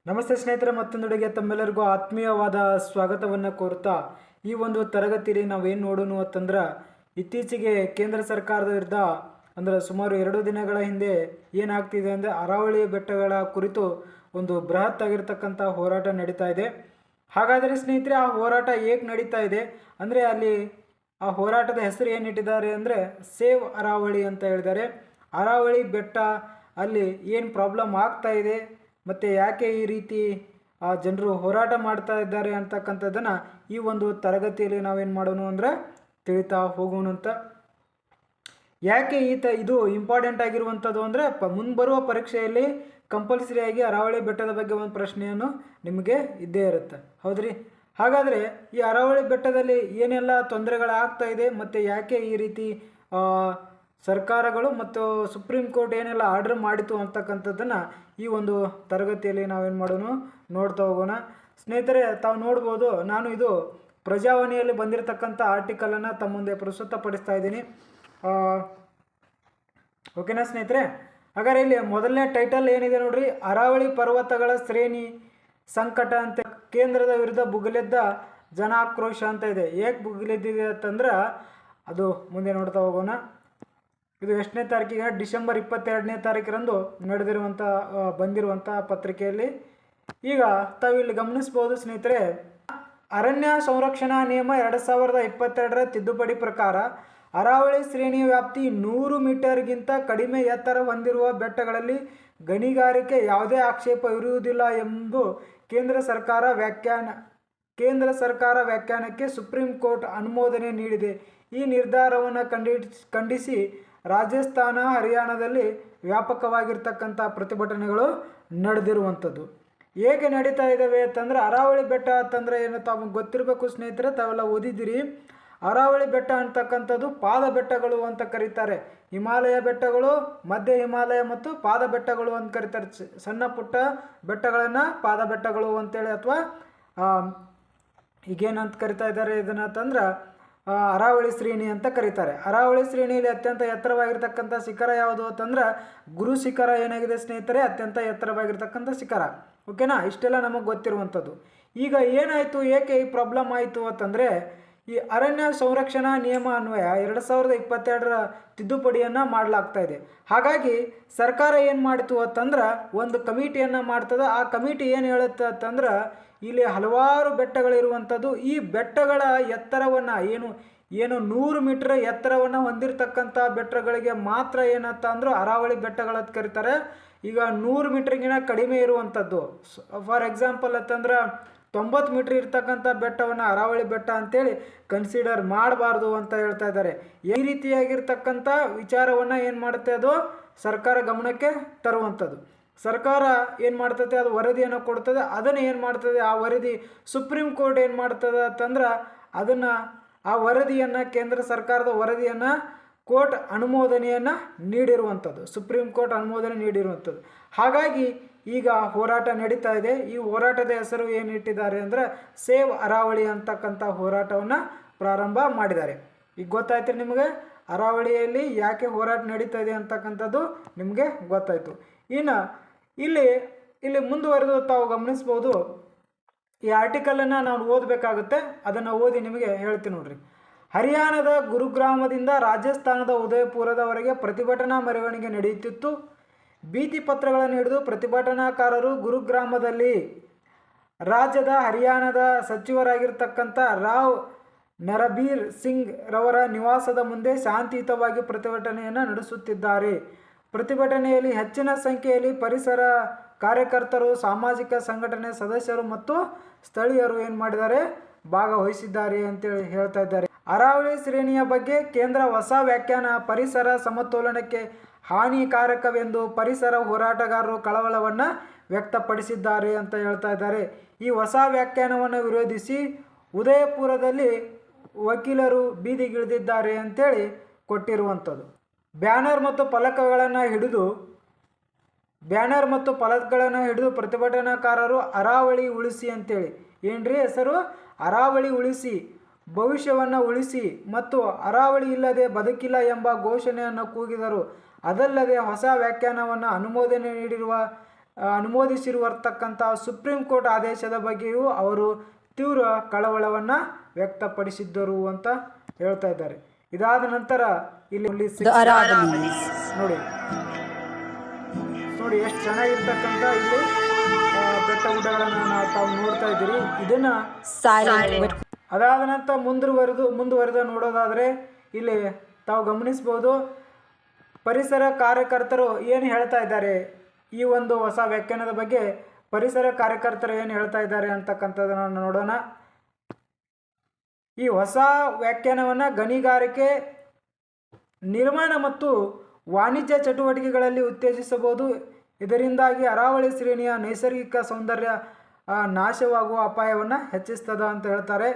ನಮಸ್ತೆ ಸ್ನೇಹಿತರೆ, ಮತ್ತೊಂದೆಡೆಗೆ ತಮ್ಮೆಲ್ಲರಿಗೂ ಆತ್ಮೀಯವಾದ ಸ್ವಾಗತವನ್ನು ಕೋರುತ್ತಾ ಈ ಒಂದು ತರಗತಿಯಲ್ಲಿ ನಾವೇನು ನೋಡೋಣ ಅಂತಂದ್ರೆ, ಇತ್ತೀಚೆಗೆ ಕೇಂದ್ರ ಸರ್ಕಾರದ ವಿರುದ್ಧ ಅಂದರೆ ಸುಮಾರು 2 ದಿನಗಳ ಹಿಂದೆ ಏನಾಗ್ತಿದೆ ಅಂದರೆ ಅರಾವಳಿ ಬೆಟ್ಟಗಳ ಕುರಿತು ಒಂದು ಬೃಹತ್ ಆಗಿರ್ತಕ್ಕಂಥ ಹೋರಾಟ ನಡೀತಾ ಇದೆ. ಹಾಗಾದರೆ ಸ್ನೇಹಿತರೆ, ಆ ಹೋರಾಟ ಏಕೆ ನಡೀತಾ ಇದೆ ಅಂದರೆ ಅಲ್ಲಿ ಆ ಹೋರಾಟದ ಹೆಸರು ಏನಿಟ್ಟಿದ್ದಾರೆ ಅಂದರೆ ಸೇವ್ ಅರಾವಳಿ ಅಂತ ಹೇಳಿದ್ದಾರೆ. ಅರಾವಳಿ ಬೆಟ್ಟ ಅಲ್ಲಿ ಏನು ಪ್ರಾಬ್ಲಮ್ ಆಗ್ತಾ ಇದೆ ಮತ್ತು ಯಾಕೆ ಈ ರೀತಿ ಜನರು ಹೋರಾಟ ಮಾಡ್ತಾ ಇದ್ದಾರೆ ಅಂತಕ್ಕಂಥದ್ದನ್ನು ಈ ಒಂದು ತರಗತಿಯಲ್ಲಿ ನಾವೇನು ಮಾಡೋಣ ಅಂದರೆ ತಿಳಿತಾ ಹೋಗೋಣ ಅಂತ. ಯಾಕೆ ಇದು ಇಂಪಾರ್ಟೆಂಟ್ ಆಗಿರುವಂಥದ್ದು ಅಂದರೆ ಮುಂಬರುವ ಪರೀಕ್ಷೆಯಲ್ಲಿ ಕಂಪಲ್ಸರಿಯಾಗಿ ಅರಾವಳಿ ಬೆಟ್ಟದ ಬಗ್ಗೆ ಒಂದು ಪ್ರಶ್ನೆಯನ್ನು ನಿಮಗೆ ಇದ್ದೇ ಇರುತ್ತೆ, ಹೌದ್ರಿ? ಹಾಗಾದರೆ ಈ ಅರಾವಳಿ ಬೆಟ್ಟದಲ್ಲಿ ಏನೆಲ್ಲ ತೊಂದರೆಗಳಾಗ್ತಾ ಇದೆ ಮತ್ತು ಯಾಕೆ ಈ ರೀತಿ ಸರ್ಕಾರಗಳು ಮತ್ತು ಸುಪ್ರೀಂ ಕೋರ್ಟ್ ಏನೆಲ್ಲ ಆರ್ಡರ್ ಮಾಡಿತು ಅಂತಕ್ಕಂಥದ್ದನ್ನು ಈ ಒಂದು ತರಗತಿಯಲ್ಲಿ ನಾವೇನು ಮಾಡೋಣ ನೋಡ್ತಾ ಹೋಗೋಣ. ಸ್ನೇಹಿತರೆ, ತಾವು ನೋಡ್ಬೋದು, ನಾನು ಇದು ಪ್ರಜಾವಾಣಿಯಲ್ಲಿ ಬಂದಿರತಕ್ಕಂಥ ಆರ್ಟಿಕಲನ್ನು ತಮ್ಮ ಮುಂದೆ ಪ್ರಸ್ತುತಪಡಿಸ್ತಾ ಇದ್ದೀನಿ. ಓಕೆನಾ ಸ್ನೇಹಿತರೆ? ಹಾಗಾದ್ರೆ ಇಲ್ಲಿ ಮೊದಲನೇ ಟೈಟಲ್ ಏನಿದೆ ನೋಡ್ರಿ, ಅರಾವಳಿ ಪರ್ವತಗಳ ಶ್ರೇಣಿ ಸಂಕಟ ಅಂತ. ಕೇಂದ್ರದ ವಿರುದ್ಧ ಭುಗಿಲೆದ್ದ ಜನಾಕ್ರೋಶ ಅಂತ ಇದೆ. ಏಕೆ ಭುಗಿಲೆದ್ದಿದೆ ಅಂತಂದ್ರೆ ಅದು ಮುಂದೆ ನೋಡ್ತಾ ಹೋಗೋಣ. ಇದು ಎಷ್ಟನೇ ತಾರೀಕಿಗೆ? ಡಿಸೆಂಬರ್ 22ನೇ ತಾರೀಕರಂದು ಬಂದಿರುವಂಥ ಪತ್ರಿಕೆಯಲ್ಲಿ. ಈಗ ತಾವಿಲ್ಲಿ ಗಮನಿಸ್ಬೋದು ಸ್ನೇಹಿತರೆ, ಅರಣ್ಯ ಸಂರಕ್ಷಣಾ ನಿಯಮ 2022ರ ತಿದ್ದುಪಡಿ ಪ್ರಕಾರ ಅರಾವಳಿ ಶ್ರೇಣಿಯ ವ್ಯಾಪ್ತಿ 100 ಮೀಟರ್ಗಿಂತ ಕಡಿಮೆ ಎತ್ತರ ಹೊಂದಿರುವ ಬೆಟ್ಟಗಳಲ್ಲಿ ಗಣಿಗಾರಿಕೆ ಯಾವುದೇ ಆಕ್ಷೇಪ ಇರುವುದಿಲ್ಲ ಎಂದು ಕೇಂದ್ರ ಸರ್ಕಾರ ವ್ಯಾಖ್ಯಾನಕ್ಕೆ ಸುಪ್ರೀಂ ಕೋರ್ಟ್ ಅನುಮೋದನೆ ನೀಡಿದೆ. ಈ ನಿರ್ಧಾರವನ್ನು ಖಂಡಿಸಿ ರಾಜಸ್ಥಾನ, ಹರಿಯಾಣದಲ್ಲಿ ವ್ಯಾಪಕವಾಗಿರ್ತಕ್ಕಂಥ ಪ್ರತಿಭಟನೆಗಳು ನಡೆದಿರುವಂಥದ್ದು. ಹೇಗೆ ನಡೀತಾ ಇದ್ದಾವೆ ಅಂತಂದರೆ, ಅರಾವಳಿ ಬೆಟ್ಟ ಅಂತಂದರೆ ಏನು ತಾವು ಗೊತ್ತಿರಬೇಕು ಸ್ನೇಹಿತರೆ, ತಾವೆಲ್ಲ ಓದಿದ್ದೀರಿ. ಅರಾವಳಿ ಬೆಟ್ಟ ಅಂತಕ್ಕಂಥದ್ದು ಪಾದ ಬೆಟ್ಟಗಳು ಅಂತ ಕರೀತಾರೆ. ಹಿಮಾಲಯ ಬೆಟ್ಟಗಳು, ಮಧ್ಯ ಹಿಮಾಲಯ ಮತ್ತು ಪಾದ ಬೆಟ್ಟಗಳು ಅಂತ ಕರೀತಾರೆ. ಸಣ್ಣ ಪುಟ್ಟ ಬೆಟ್ಟಗಳನ್ನು ಪಾದ ಬೆಟ್ಟಗಳು ಅಂತೇಳಿ, ಅಥವಾ ಈಗೇನಂತ ಕರಿತಾ ಇದ್ದಾರೆ ಇದನ್ನು ಅಂತಂದ್ರೆ ಅರಾವಳಿ ಶ್ರೇಣಿ ಅಂತ ಕರೀತಾರೆ. ಅರಾವಳಿ ಶ್ರೇಣಿಯಲ್ಲಿ ಅತ್ಯಂತ ಎತ್ತರವಾಗಿರ್ತಕ್ಕಂಥ ಶಿಖರ ಯಾವುದು ಅಂತಂದ್ರೆ ಗುರು ಶಿಖರ ಏನಾಗಿದೆ ಸ್ನೇಹಿತರೆ, ಅತ್ಯಂತ ಎತ್ತರವಾಗಿರ್ತಕ್ಕಂಥ ಶಿಖರ. ಓಕೆನಾ? ಇಷ್ಟೆಲ್ಲ ನಮಗೆ ಗೊತ್ತಿರುವಂಥದ್ದು. ಈಗ ಏನಾಯಿತು, ಏಕೆ ಈ ಪ್ರಾಬ್ಲಮ್ ಆಯಿತು ಅಂತಂದರೆ, ಈ ಅರಣ್ಯ ಸಂರಕ್ಷಣಾ ನಿಯಮ ಅನ್ವಯ 2022ರ ತಿದ್ದುಪಡಿಯನ್ನು ಮಾಡಲಾಗ್ತಾ ಇದೆ. ಹಾಗಾಗಿ ಸರ್ಕಾರ ಏನು ಮಾಡಿತು ಅಂತಂದ್ರೆ ಒಂದು ಕಮಿಟಿಯನ್ನು ಮಾಡ್ತದೆ. ಆ ಕಮಿಟಿ ಏನು ಹೇಳುತ್ತೆ ಅಂತಂದ್ರೆ, ಇಲ್ಲಿ ಹಲವಾರು ಬೆಟ್ಟಗಳಿರುವಂಥದ್ದು, ಈ ಬೆಟ್ಟಗಳ ಎತ್ತರವನ್ನು ಏನು 100 ಮೀಟರ್ ಎತ್ತರವನ್ನು ಹೊಂದಿರತಕ್ಕಂಥ ಬೆಟ್ಟಗಳಿಗೆ ಮಾತ್ರ ಏನಂತ ಅಂದ್ರೆ ಅರಾವಳಿ ಬೆಟ್ಟಗಳಂತ ಕರೀತಾರೆ. ಈಗ 100 ಮೀಟರ್ಗಿನ ಕಡಿಮೆ ಇರುವಂಥದ್ದು, ಫಾರ್ ಎಕ್ಸಾಂಪಲ್ ಅಂತಂದ್ರೆ 90 ಮೀಟರ್ ಇರ್ತಕ್ಕಂಥ ಬೆಟ್ಟವನ್ನು ಅರಾವಳಿ ಬೆಟ್ಟ ಅಂತೇಳಿ ಕನ್ಸಿಡರ್ ಮಾಡಬಾರ್ದು ಅಂತ ಹೇಳ್ತಾ ಇದ್ದಾರೆ. ಈ ರೀತಿಯಾಗಿರ್ತಕ್ಕಂಥ ವಿಚಾರವನ್ನು ಏನು ಮಾಡುತ್ತೆ, ಅದು ಸರ್ಕಾರ ಗಮನಕ್ಕೆ ತರುವಂಥದ್ದು. ಸರ್ಕಾರ ಏನು ಮಾಡ್ತದೆ, ಅದು ವರದಿಯನ್ನು ಕೊಡ್ತದೆ. ಅದನ್ನು ಏನು ಮಾಡ್ತದೆ, ಆ ವರದಿ ಸುಪ್ರೀಂ ಕೋರ್ಟ್ ಏನು ಮಾಡ್ತದೆ ಅಂತಂದ್ರೆ ಆ ವರದಿಯನ್ನು, ಕೇಂದ್ರ ಸರ್ಕಾರದ ವರದಿಯನ್ನು ಕೋರ್ಟ್ ಅನುಮೋದನೆಯನ್ನು ನೀಡಿರುವಂಥದ್ದು, ಸುಪ್ರೀಂ ಕೋರ್ಟ್ ಅನುಮೋದನೆ ನೀಡಿರುವಂಥದ್ದು. ಹಾಗಾಗಿ ಈಗ ಹೋರಾಟ ನಡೀತಾ ಇದೆ. ಈ ಹೋರಾಟದ ಹೆಸರು ಏನಿಟ್ಟಿದ್ದಾರೆ ಅಂದರೆ ಸೇವ್ ಅರಾವಳಿ ಅಂತಕ್ಕಂಥ ಹೋರಾಟವನ್ನು ಪ್ರಾರಂಭ ಮಾಡಿದ್ದಾರೆ. ಈಗ ಗೊತ್ತಾಯ್ತು ನಿಮಗೆ, ಅರಾವಳಿಯಲ್ಲಿ ಯಾಕೆ ಹೋರಾಟ ನಡೀತಾ ಇದೆ ಅಂತಕ್ಕಂಥದ್ದು ನಿಮಗೆ ಗೊತ್ತಾಯಿತು. ಇನ್ನು ಇಲ್ಲಿ ಮುಂದುವರೆದು ತಾವು ಗಮನಿಸ್ಬೋದು, ಈ ಆರ್ಟಿಕಲನ್ನು ನಾವು ಓದಬೇಕಾಗುತ್ತೆ. ಅದನ್ನು ಓದಿ ನಿಮಗೆ ಹೇಳ್ತೀನಿ ನೋಡ್ರಿ. ಹರಿಯಾಣದ ಗುರುಗ್ರಾಮದಿಂದ ರಾಜಸ್ಥಾನದ ಉದಯಪುರದವರೆಗೆ ಪ್ರತಿಭಟನಾ ಮೆರವಣಿಗೆ ನಡೆಯುತ್ತಿತ್ತು. ಬೀದಿ ಪತ್ರಗಳನ್ನು ಹಿಡಿದು ಪ್ರತಿಭಟನಾಕಾರರು ಗುರುಗ್ರಾಮದಲ್ಲಿ ರಾಜ್ಯದ ಹರಿಯಾಣದ ಸಚಿವರಾಗಿರ್ತಕ್ಕಂಥ ರಾವ್ ನರಬೀರ್ ಸಿಂಗ್ ರವರ ನಿವಾಸದ ಮುಂದೆ ಶಾಂತಿಯುತವಾಗಿ ಪ್ರತಿಭಟನೆಯನ್ನು ನಡೆಸುತ್ತಿದ್ದಾರೆ. ಪ್ರತಿಭಟನೆಯಲ್ಲಿ ಹೆಚ್ಚಿನ ಸಂಖ್ಯೆಯಲ್ಲಿ ಪರಿಸರ ಕಾರ್ಯಕರ್ತರು, ಸಾಮಾಜಿಕ ಸಂಘಟನೆ ಸದಸ್ಯರು ಮತ್ತು ಸ್ಥಳೀಯರು ಏನು ಮಾಡಿದ್ದಾರೆ, ಭಾಗವಹಿಸಿದ್ದಾರೆ ಅಂತೇಳಿ ಹೇಳ್ತಾ ಇದ್ದಾರೆ. ಅರಾವಳಿ ಶ್ರೇಣಿಯ ಬಗ್ಗೆ ಕೇಂದ್ರ ಹೊಸ ವ್ಯಾಖ್ಯಾನ ಪರಿಸರ ಸಮತೋಲನಕ್ಕೆ ಹಾನಿಕಾರಕವೆಂದು ಪರಿಸರ ಹೋರಾಟಗಾರರು ಕಳವಳವನ್ನು ವ್ಯಕ್ತಪಡಿಸಿದ್ದಾರೆ ಅಂತ ಹೇಳ್ತಾ ಇದ್ದಾರೆ. ಈ ಹೊಸ ವ್ಯಾಖ್ಯಾನವನ್ನು ವಿರೋಧಿಸಿ ಉದಯಪುರದಲ್ಲಿ ವಕೀಲರು ಬೀದಿಗಿಳಿದಿದ್ದಾರೆ ಅಂತೇಳಿ ಕೊಟ್ಟಿರುವಂಥದ್ದು. ಬ್ಯಾನರ್ ಮತ್ತು ಫಲಕಗಳನ್ನು ಹಿಡಿದು ಪ್ರತಿಭಟನಾಕಾರರು ಅರಾವಳಿ ಉಳಿಸಿ ಅಂತೇಳಿ, ಏನ್ರಿ ಹೆಸರು, ಅರಾವಳಿ ಉಳಿಸಿ, ಭವಿಷ್ಯವನ್ನು ಉಳಿಸಿ ಮತ್ತು ಅರಾವಳಿ ಇಲ್ಲದೆ ಬದುಕಿಲ್ಲ ಎಂಬ ಘೋಷಣೆಯನ್ನು ಕೂಗಿದರು. ಅದಲ್ಲದೆ ಹೊಸ ವ್ಯಾಖ್ಯಾನವನ್ನು ಅನುಮೋದನೆ ನೀಡಿರುವ ಅನುಮೋದಿಸಿರುವತಕ್ಕಂಥ ಸುಪ್ರೀಂ ಕೋರ್ಟ್ ಆದೇಶದ ಬಗ್ಗೆಯೂ ಅವರು ತೀವ್ರ ಕಳವಳವನ್ನು ವ್ಯಕ್ತಪಡಿಸಿದ್ದರು ಅಂತ ಹೇಳ್ತಾ ಇದ್ದಾರೆ. ಇದಾದ ನಂತರ ಇಲ್ಲಿ ನೋಡಿ ನೋಡಿ ಎಷ್ಟು ಚೆನ್ನಾಗಿರ್ತಕ್ಕಂಥ ಇಲ್ಲಿ ಬೆಟ್ಟ ಗುಡ್ಡಗಳನ್ನು ನಾವು ತಾವು ನೋಡ್ತಾ ಇದ್ದೀರಿ. ಇದನ್ನ ಅದಾದ ನಂತರ ಮುಂದುವರೆದು ನೋಡೋದಾದರೆ ಇಲ್ಲಿ ತಾವು ಗಮನಿಸ್ಬೋದು ಪರಿಸರ ಕಾರ್ಯಕರ್ತರು ಏನು ಹೇಳ್ತಾ ಇದ್ದಾರೆ, ಈ ಒಂದು ಹೊಸ ವ್ಯಾಖ್ಯಾನದ ಬಗ್ಗೆ ಪರಿಸರ ಕಾರ್ಯಕರ್ತರು ಏನು ಹೇಳ್ತಾ ಇದ್ದಾರೆ ಅಂತಕ್ಕಂಥದ್ದನ್ನು ನೋಡೋಣ. ಈ ಹೊಸ ವ್ಯಾಖ್ಯಾನವನ್ನು ಗಣಿಗಾರಿಕೆ, ನಿರ್ಮಾಣ ಮತ್ತು ವಾಣಿಜ್ಯ ಚಟುವಟಿಕೆಗಳಲ್ಲಿ ಉತ್ತೇಜಿಸಬಹುದು. ಇದರಿಂದಾಗಿ ಅರಾವಳಿ ಶ್ರೇಣಿಯ ನೈಸರ್ಗಿಕ ಸೌಂದರ್ಯ ನಾಶವಾಗುವ ಅಪಾಯವನ್ನು ಹೆಚ್ಚಿಸ್ತದೆ ಅಂತ ಹೇಳ್ತಾರೆ.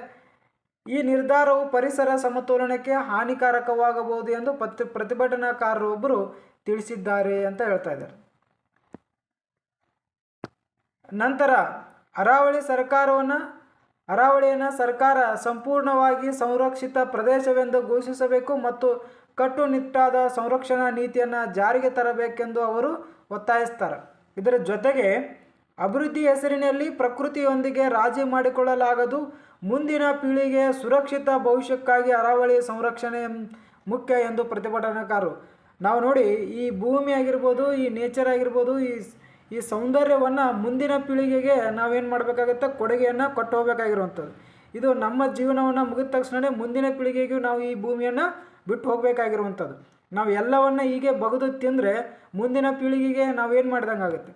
ಈ ನಿರ್ಧಾರವು ಪರಿಸರ ಸಮತೋಲನಕ್ಕೆ ಹಾನಿಕಾರಕವಾಗಬಹುದು ಎಂದು ಪ್ರತಿಭಟನಾಕಾರರೊಬ್ಬರು ತಿಳಿಸಿದ್ದಾರೆ ಅಂತ ಹೇಳ್ತಾ ಇದ್ದಾರೆ. ನಂತರ ಅರಾವಳಿಯನ್ನು ಸರ್ಕಾರ ಸಂಪೂರ್ಣವಾಗಿ ಸಂರಕ್ಷಿತ ಪ್ರದೇಶವೆಂದು ಘೋಷಿಸಬೇಕು ಮತ್ತು ಕಟ್ಟುನಿಟ್ಟಾದ ಸಂರಕ್ಷಣಾ ನೀತಿಯನ್ನು ಜಾರಿಗೆ ತರಬೇಕೆಂದು ಅವರು ಒತ್ತಾಯಿಸ್ತಾರೆ. ಇದರ ಜೊತೆಗೆ ಅಭಿವೃದ್ಧಿ ಹೆಸರಿನಲ್ಲಿ ಪ್ರಕೃತಿಯೊಂದಿಗೆ ರಾಜಿ ಮಾಡಿಕೊಳ್ಳಲಾಗದು. ಮುಂದಿನ ಪೀಳಿಗೆಯ ಸುರಕ್ಷಿತ ಭವಿಷ್ಯಕ್ಕಾಗಿ ಅರಾವಳಿ ಸಂರಕ್ಷಣೆ ಮುಖ್ಯ ಎಂದು ಪ್ರತಿಭಟನಾಕಾರರು. ನಾವು ನೋಡಿ ಈ ಭೂಮಿ ಆಗಿರ್ಬೋದು, ಈ ನೇಚರ್ ಆಗಿರ್ಬೋದು, ಈ ಸೌಂದರ್ಯವನ್ನು ಮುಂದಿನ ಪೀಳಿಗೆಗೆ ನಾವೇನು ಮಾಡಬೇಕಾಗುತ್ತೆ, ಕೊಡುಗೆಯನ್ನು ಕೊಟ್ಟು ಹೋಗಬೇಕಾಗಿರುವಂಥದ್ದು. ಇದು ನಮ್ಮ ಜೀವನವನ್ನು ಮುಗಿದ ತಕ್ಷಣ ಮುಂದಿನ ಪೀಳಿಗೆಗೂ ನಾವು ಈ ಭೂಮಿಯನ್ನು ಬಿಟ್ಟು ಹೋಗಬೇಕಾಗಿರುವಂಥದ್ದು. ನಾವು ಎಲ್ಲವನ್ನು ಹೀಗೆ ಬಗೆದು ತಿಂದರೆ ಮುಂದಿನ ಪೀಳಿಗೆಗೆ ನಾವೇನು ಮಾಡ್ದಂಗೆ ಆಗುತ್ತೆ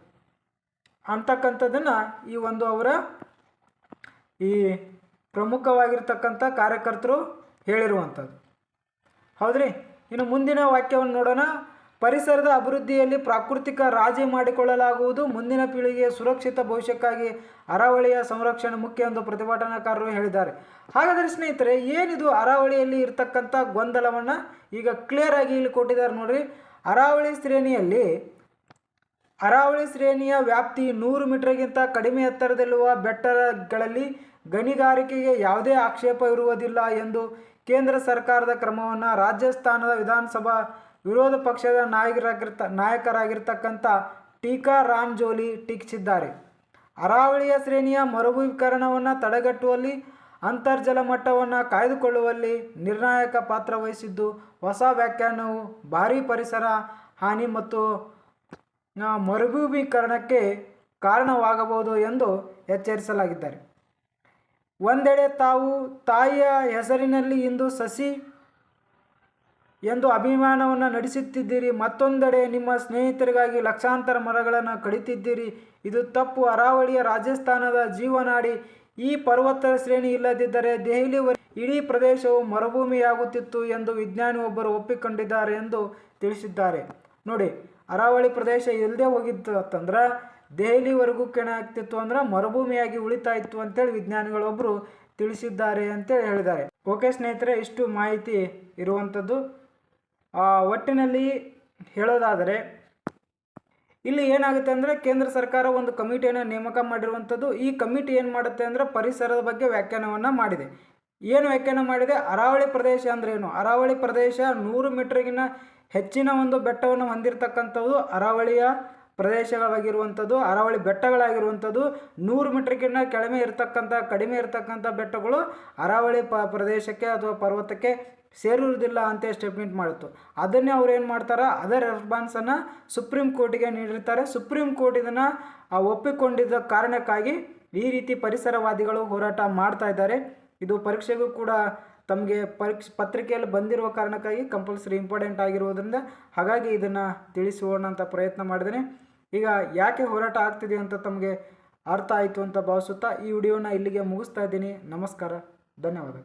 ಅಂತಕ್ಕಂಥದ್ದನ್ನು ಈ ಒಂದು ಅವರ ಈ ಪ್ರಮುಖವಾಗಿರ್ತಕ್ಕಂಥ ಕಾರ್ಯಕರ್ತರು ಹೇಳಿರುವಂಥದ್ದು. ಹೌದ್ರಿ. ಇನ್ನು ಮುಂದಿನ ವಾಕ್ಯವನ್ನು ನೋಡೋಣ. ಪರಿಸರದ ಅಭಿವೃದ್ಧಿಯಲ್ಲಿ ಪ್ರಾಕೃತಿಕ ರಾಜಿ ಮಾಡಿಕೊಳ್ಳಲಾಗುವುದು. ಮುಂದಿನ ಪೀಳಿಗೆಯ ಸುರಕ್ಷಿತ ಭವಿಷ್ಯಕ್ಕಾಗಿ ಅರಾವಳಿಯ ಸಂರಕ್ಷಣೆ ಮುಖ್ಯ ಎಂದು ಪ್ರತಿಭಟನಾಕಾರರು ಹೇಳಿದ್ದಾರೆ. ಹಾಗಾದರೆ ಸ್ನೇಹಿತರೆ, ಏನಿದು ಅರಾವಳಿಯಲ್ಲಿ ಇರ್ತಕ್ಕಂಥ ಗೊಂದಲವನ್ನು ಈಗ ಕ್ಲಿಯರ್ ಆಗಿ ಇಲ್ಲಿ ಕೊಟ್ಟಿದ್ದಾರೆ ನೋಡ್ರಿ. ಅರಾವಳಿ ಶ್ರೇಣಿಯ ವ್ಯಾಪ್ತಿ 100 ಮೀಟರ್ಗಿಂತ ಕಡಿಮೆ ಎತ್ತರದಲ್ಲಿರುವ ಬೆಟ್ಟಗಳಲ್ಲಿ ಗಣಿಗಾರಿಕೆಗೆ ಯಾವುದೇ ಆಕ್ಷೇಪ ಇರುವುದಿಲ್ಲ ಎಂದು ಕೇಂದ್ರ ಸರ್ಕಾರದ ಕ್ರಮವನ್ನು ರಾಜಸ್ಥಾನದ ವಿಧಾನಸಭಾ ವಿರೋಧ ಪಕ್ಷದ ನಾಯಕರಾಗಿರ್ತಕ್ಕಂಥ ಟೀಕಾ ರಾಮ್ ಜೋಲಿ ಟೀಕಿಸಿದ್ದಾರೆ. ಅರಾವಳಿಯ ಶ್ರೇಣಿಯ ಮರುಭೂಮೀಕರಣವನ್ನು ತಡೆಗಟ್ಟುವಲ್ಲಿ, ಅಂತರ್ಜಲ ಮಟ್ಟವನ್ನು ಕಾಯ್ದುಕೊಳ್ಳುವಲ್ಲಿ ನಿರ್ಣಾಯಕ ಪಾತ್ರ ವಹಿಸಿದ್ದು, ಹೊಸ ವ್ಯಾಖ್ಯಾನವು ಭಾರೀ ಪರಿಸರ ಹಾನಿ ಮತ್ತು ಮರುಭೂಮೀಕರಣಕ್ಕೆ ಕಾರಣವಾಗಬಹುದು ಎಂದು ಎಚ್ಚರಿಸಲಾಗಿದ್ದಾರೆ. ಒಂದೆಡೆ ತಾವು ತಾಯಿಯ ಹೆಸರಿನಲ್ಲಿ ಇಂದು ಸಸಿ ಎಂದು ಅಭಿಮಾನವನ್ನು ನಡೆಸುತ್ತಿದ್ದೀರಿ, ಮತ್ತೊಂದೆಡೆ ನಿಮ್ಮ ಸ್ನೇಹಿತರಿಗಾಗಿ ಲಕ್ಷಾಂತರ ಮರಗಳನ್ನು ಕಡಿತಿದ್ದೀರಿ. ಇದು ತಪ್ಪು. ಅರಾವಳಿಯ ರಾಜಸ್ಥಾನದ ಜೀವನಾಡಿ. ಈ ಪರ್ವತ ಶ್ರೇಣಿ ಇಲ್ಲದಿದ್ದರೆ ದೆಹಲಿ ಇಡೀ ಪ್ರದೇಶವು ಮರುಭೂಮಿಯಾಗುತ್ತಿತ್ತು ಎಂದು ವಿಜ್ಞಾನಿಯೊಬ್ಬರು ಒಪ್ಪಿಕೊಂಡಿದ್ದಾರೆ ಎಂದು ತಿಳಿಸಿದ್ದಾರೆ. ನೋಡಿ, ಅರಾವಳಿ ಪ್ರದೇಶ ಇಲ್ಲದೆ ಹೋಗಿತ್ತು ಅಂತಂದ್ರೆ ದೆಹಲಿವರೆಗೂ ಆಗ್ತಿತ್ತು ಅಂದ್ರೆ ಮರುಭೂಮಿಯಾಗಿ ಉಳಿತಾ ಇತ್ತು ಅಂತೇಳಿ ವಿಜ್ಞಾನಿಗಳೊಬ್ಬರು ತಿಳಿಸಿದ್ದಾರೆ ಅಂತೇಳಿ ಹೇಳಿದ್ದಾರೆ. ಓಕೆ ಸ್ನೇಹಿತರೆ, ಇಷ್ಟು ಮಾಹಿತಿ ಇರುವಂಥದ್ದು. ಒಟ್ಟಿನಲ್ಲಿ ಹೇಳೋದಾದರೆ ಇಲ್ಲಿ ಏನಾಗುತ್ತೆ ಅಂದರೆ ಕೇಂದ್ರ ಸರ್ಕಾರ ಒಂದು ಕಮಿಟಿಯನ್ನು ನೇಮಕ ಮಾಡಿರುವಂಥದ್ದು. ಈ ಕಮಿಟಿ ಏನು ಮಾಡುತ್ತೆ ಅಂದರೆ ಪರಿಸರದ ಬಗ್ಗೆ ವ್ಯಾಖ್ಯಾನವನ್ನು ಮಾಡಿದೆ. ಏನು ವ್ಯಾಖ್ಯಾನ ಮಾಡಿದೆ? ಅರಾವಳಿ ಪ್ರದೇಶ ಅಂದ್ರೇನು? ಅರಾವಳಿ ಪ್ರದೇಶ 100 ಮೀಟರ್ಗಿನ್ನ ಹೆಚ್ಚಿನ ಒಂದು ಬೆಟ್ಟವನ್ನು ಹೊಂದಿರತಕ್ಕಂಥದ್ದು ಅರಾವಳಿಯ ಪ್ರದೇಶಗಳಾಗಿರುವಂಥದ್ದು, ಅರಾವಳಿ ಬೆಟ್ಟಗಳಾಗಿರುವಂಥದ್ದು. 100 ಮೀಟರ್ಗಿನ್ನ ಕಡಿಮೆ ಇರತಕ್ಕಂಥ ಬೆಟ್ಟಗಳು ಅರಾವಳಿ ಪ್ರದೇಶಕ್ಕೆ ಅಥವಾ ಪರ್ವತಕ್ಕೆ ಸೇರುವುದಿಲ್ಲ ಅಂತ ಸ್ಟೇಟ್ಮೆಂಟ್ ಮಾಡಿತ್ತು. ಅದನ್ನೇ ಅವ್ರು ಏನು ಮಾಡ್ತಾರೆ, ಅದರ ರೆಸ್ಪಾನ್ಸನ್ನು ಸುಪ್ರೀಂ ಕೋರ್ಟಿಗೆ ನೀಡಿರ್ತಾರೆ. ಸುಪ್ರೀಂ ಕೋರ್ಟ್ ಇದನ್ನು ಒಪ್ಪಿಕೊಂಡಿದ್ದ ಕಾರಣಕ್ಕಾಗಿ ಈ ರೀತಿ ಪರಿಸರವಾದಿಗಳು ಹೋರಾಟ ಮಾಡ್ತಾ ಇದ್ದಾರೆ. ಇದು ಪರೀಕ್ಷೆಗೂ ಕೂಡ ತಮಗೆ ಪತ್ರಿಕೆಯಲ್ಲಿ ಬಂದಿರುವ ಕಾರಣಕ್ಕಾಗಿ ಕಂಪಲ್ಸರಿ ಇಂಪಾರ್ಟೆಂಟ್ ಆಗಿರುವುದರಿಂದ ಹಾಗಾಗಿ ಇದನ್ನು ತಿಳಿಸೋಣ ಅಂತ ಪ್ರಯತ್ನ ಮಾಡಿದ್ದೇನೆ. ಈಗ ಯಾಕೆ ಹೋರಾಟ ಆಗ್ತಿದೆ ಅಂತ ತಮಗೆ ಅರ್ಥ ಆಯಿತು ಅಂತ ಭಾವಿಸುತ್ತಾ ಈ ವಿಡಿಯೋನ ಇಲ್ಲಿಗೆ ಮುಗಿಸ್ತಾ ಇದ್ದೀನಿ. ನಮಸ್ಕಾರ, ಧನ್ಯವಾದ.